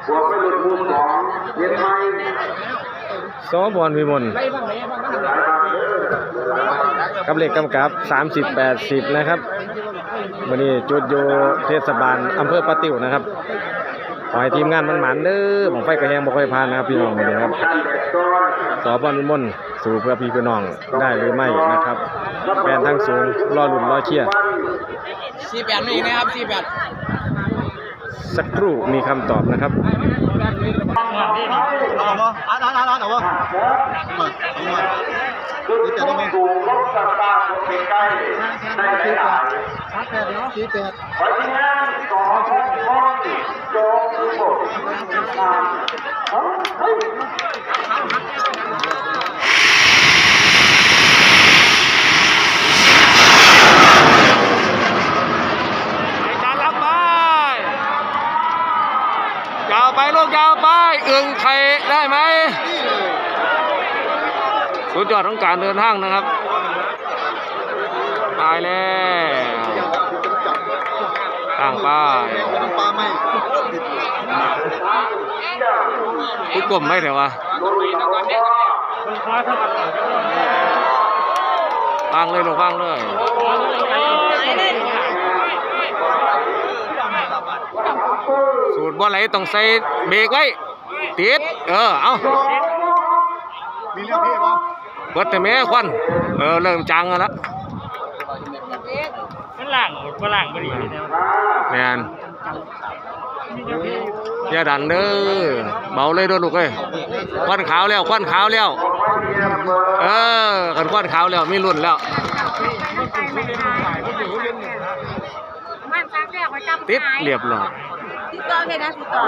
สบอนพิมลกับเลขกำกับ30-80นะครับวันนี้จุดอยู่เทศบาลอำเภอปะติ๋วนะครับขอให้ทีมงานมันหมันเด้อผมไฟกระแหงบ่ค่อยผ่านนะครับพี่น้องวันนี้ครับสบอนพิมลสู่เพื่อพี่พี่น้องได้หรือไม่นะครับแฟนทั้งสูงรอลุ้นรอเชียร์48นี่นะครับ48สักครู่มีคำตอบนะครับเอาบ่เอาบ่จะต้องดูรถต่างๆเป็นใกล้ได้หลาย48ไว้ที่นั่นต่อห้องโจมทุกคนยาวไปลูกยาวไปอึ่งไข่ได้ไหมสุดยอดของการเดินทางนะครับตายแล้วต่างป้ายพี่กลมไม่เดี๋ยววะวางเลยลูกวางเลยสูตรบ่ไหลต้องใส่เบรกไว้ติดเอามีเรื่องพี่ป่ะเบิดแต่แม่ควันเริ่มจังแล้วฝรั่งบริเนี่ยแมนอย่าดันเด้อเบาเลยด้วยลูกเอ้ยควันขาวแล้วกันควันขาวแล้วมีรุ่นแล้วติดเรียบร้อยติดต่อเลยนะติดต่อ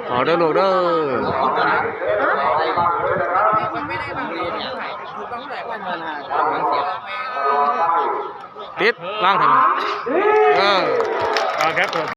ขอเด้อลูกเด้อติดว่างทำไมครับ